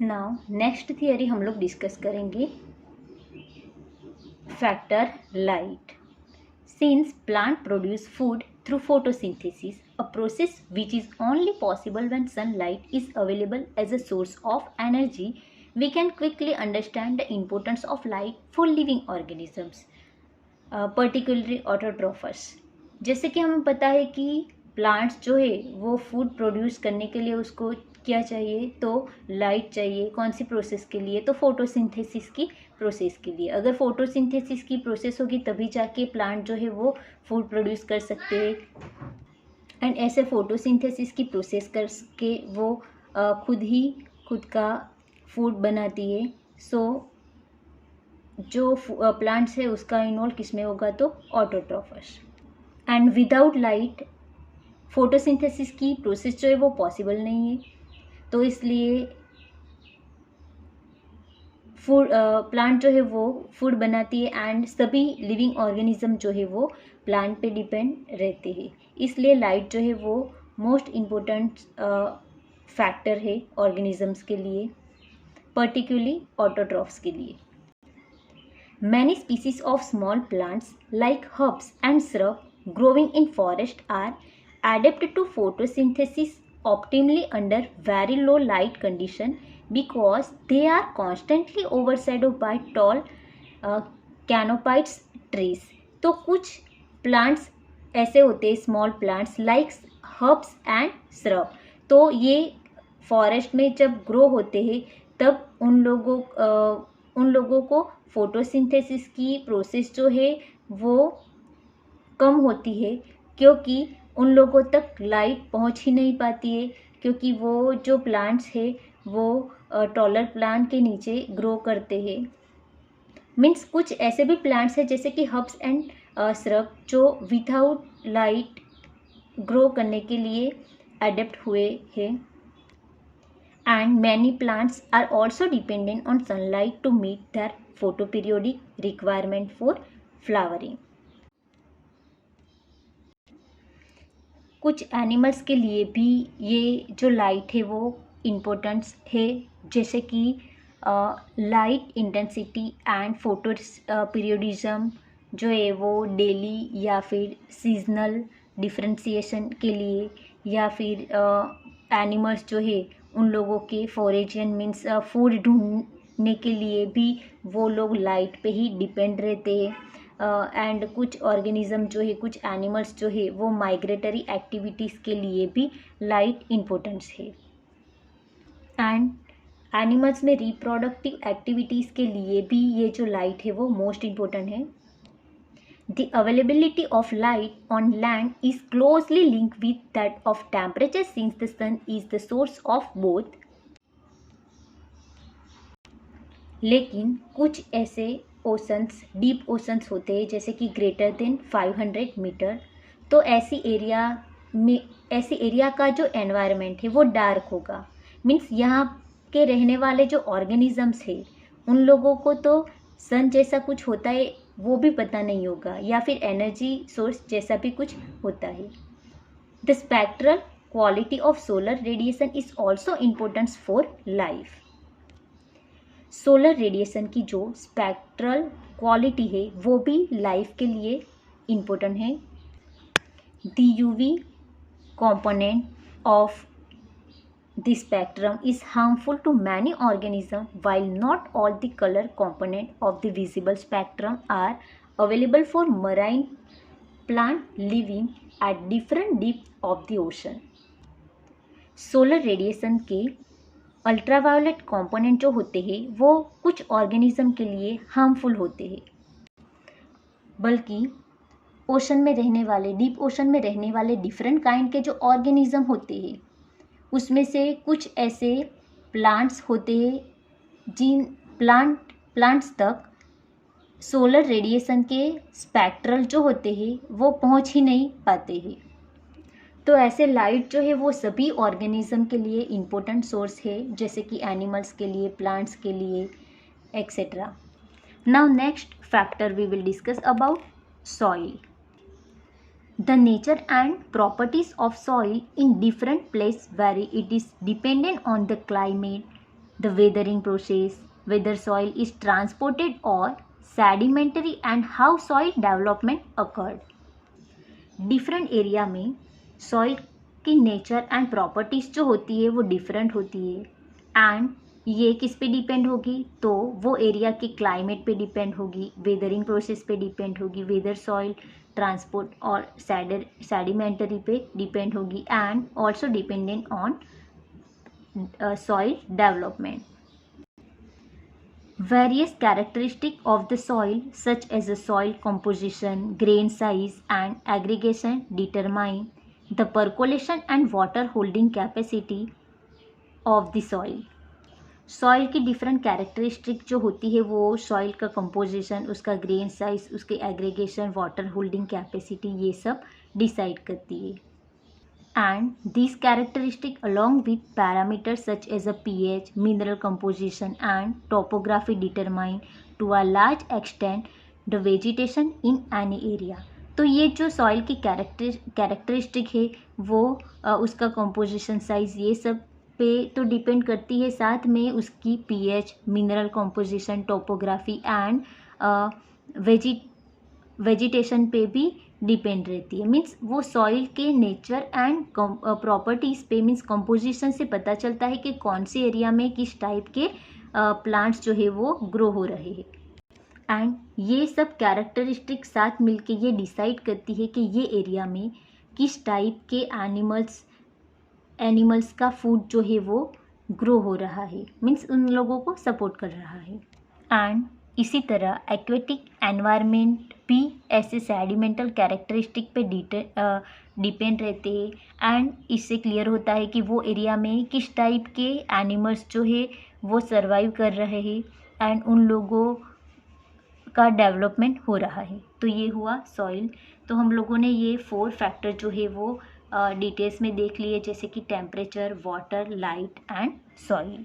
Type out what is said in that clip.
Now next theory हम लोग discuss करेंगे factor light. Since plant produce food through photosynthesis, a process which is only possible when sunlight is available as a source of energy, we can quickly understand the importance of light for living organisms, particularly autotrophers. जैसे कि हमें पता है कि plants जो है वो food produce करने के लिए उसको क्या चाहिए, तो लाइट चाहिए. कौन सी प्रोसेस के लिए, तो फोटोसिंथेसिस की प्रोसेस के लिए. अगर फोटोसिंथेसिस की प्रोसेस होगी तभी जाके प्लांट जो है वो फूड प्रोड्यूस कर सकते हैं. एंड ऐसे फोटोसिंथेसिस की प्रोसेस करके वो खुद का फूड बनाती है. सो जो प्लांट्स है उसका इन्वॉल्व किस में होगा, तो ऑटोट्रॉफर्स. एंड विदाउट लाइट फोटोसिंथेसिस की प्रोसेस जो है वो पॉसिबल नहीं है. तो इसलिए फूड प्लांट जो है वो फूड बनाती है एंड सभी लिविंग ऑर्गेनिज्म जो है वो प्लांट पे डिपेंड रहते हैं. इसलिए लाइट जो है वो मोस्ट इम्पोर्टेंट फैक्टर है ऑर्गेनिजम्स के लिए, पर्टिकुलरली ऑटोट्रॉफ्स के लिए. Many species of small plants like herbs and shrub growing in forest are adapted to photosynthesis optimally under very low light condition because they are constantly overshadowed by tall canopied trees. तो कुछ plants ऐसे होते हैं, small plants like herbs and shrub. तो ये forest में जब grow होते हैं तब उन लोगों को फोटोसिंथेसिस की प्रोसेस जो है वो कम होती है, क्योंकि उन लोगों तक लाइट पहुंच ही नहीं पाती है, क्योंकि वो जो प्लांट्स है वो टॉलर प्लांट के नीचे ग्रो करते हैं. मीन्स कुछ ऐसे भी प्लांट्स हैं जैसे कि हर्ब्स एंड श्रब जो विदाउट लाइट ग्रो करने के लिए अडेप्ट हुए हैं. And many plants are also dependent on sunlight to meet their photoperiodic requirement for flowering. कुछ एनिमल्स के लिए भी ये जो लाइट है वो इम्पोर्टेंस है, जैसे कि light intensity and photo periodism जो है वो डेली या फिर सीजनल डिफ्रेंसिएशन के लिए, या फिर एनिमल्स जो है उन लोगों के फॉरेजियन मीन्स फूड ढूंढने के लिए भी वो लोग लाइट पे ही डिपेंड रहते हैं. एंड कुछ ऑर्गेनिज्म जो है, कुछ एनिमल्स जो है वो माइग्रेटरी एक्टिविटीज़ के लिए भी लाइट इम्पोर्टेंस है. एंड एनिमल्स में रिप्रोडक्टिव एक्टिविटीज़ के लिए भी ये जो लाइट है वो मोस्ट इम्पोर्टेंट है. The availability of light on land is closely linked with that of temperature since the sun is the source of both. लेकिन कुछ ऐसे ओशंस, डीप ओशंस होते हैं जैसे कि ग्रेटर देन 500 मीटर. तो ऐसी एरिया का जो एनवायरनमेंट है वो डार्क होगा. मीन्स यहाँ के रहने वाले जो ऑर्गेनिजम्स है उन लोगों को तो सन जैसा कुछ होता है वो भी पता नहीं होगा, या फिर एनर्जी सोर्स जैसा भी कुछ होता है. The spectral quality of solar radiation is also important for life. Solar radiation की जो स्पेक्ट्रल क्वालिटी है वो भी लाइफ के लिए इम्पोर्टेंट है. The UV component of the spectrum is harmful to many organisms, while not all the color component of the visible spectrum are available for marine plant living at different depth of the ocean. Solar radiation के ultraviolet component जो होते हैं वो कुछ organism के लिए harmful होते हैं, बल्कि ओशन में रहने वाले, डीप ओशन में रहने वाले डिफरेंट काइंड के जो ऑर्गेनिज्म होते हैं उसमें से कुछ ऐसे प्लांट्स होते हैं जिन प्लांट्स तक सोलर रेडिएशन के स्पेक्ट्रल जो होते हैं वो पहुंच ही नहीं पाते हैं. तो ऐसे लाइट जो है वो सभी ऑर्गेनिज्म के लिए इम्पोर्टेंट सोर्स है, जैसे कि एनिमल्स के लिए, प्लांट्स के लिए, etcetera. Now next factor we will discuss about soil. The nature and properties of soil in different places vary. It is dependent on the climate, the weathering process, whether soil is transported or sedimentary, and how soil development occurred. Different area में soil की nature and properties जो होती है वो different होती है, and ये किस पे डिपेंड होगी, तो वो एरिया के क्लाइमेट पे डिपेंड होगी, वेदरिंग प्रोसेस पे डिपेंड होगी, वेदर सॉइल ट्रांसपोर्ट और सेडिमेंटरी पे डिपेंड होगी, and also dependent on soil development. Various characteristics of the soil, such as the soil composition, grain size, and aggregation, determine the percolation and water holding capacity of the soil. Soil की different characteristic जो होती है वो soil का composition, उसका grain size, उसके aggregation, water holding capacity, ये सब डिसाइड करती है. And these characteristics along with parameters such as a pH, mineral composition and topography determine to a large extent the vegetation in any area. तो ये जो soil की characteristic है वो उसका कंपोजिशन, साइज, ये सब पे तो डिपेंड करती है, साथ में उसकी pH, mineral composition, topography and vegetation पे भी डिपेंड रहती है. मीन्स वो सॉइल के नेचर एंड प्रॉपर्टीज़ पे, मीन्स कंपोजिशन से पता चलता है कि कौन से एरिया में किस टाइप के प्लांट्स जो है वो ग्रो हो रहे हैं. एंड ये सब कैरेक्टरिस्टिक साथ मिलके ये डिसाइड करती है कि ये एरिया में किस टाइप के एनिमल्स का फूड जो है वो ग्रो हो रहा है, मीन्स उन लोगों को सपोर्ट कर रहा है. एंड इसी तरह एक्वेटिक एनवायरनमेंट भी ऐसे सेडिमेंटल कैरेक्टरिस्टिक पे डिपेंड रहते हैं, एंड इससे क्लियर होता है कि वो एरिया में किस टाइप के एनिमल्स जो है वो सर्वाइव कर रहे हैं एंड उन लोगों का डेवलपमेंट हो रहा है. तो ये हुआ सॉइल. तो हम लोगों ने ये 4 फैक्टर जो है वो डिटेल्स में देख लिए, जैसे कि temperature, water, light and soil.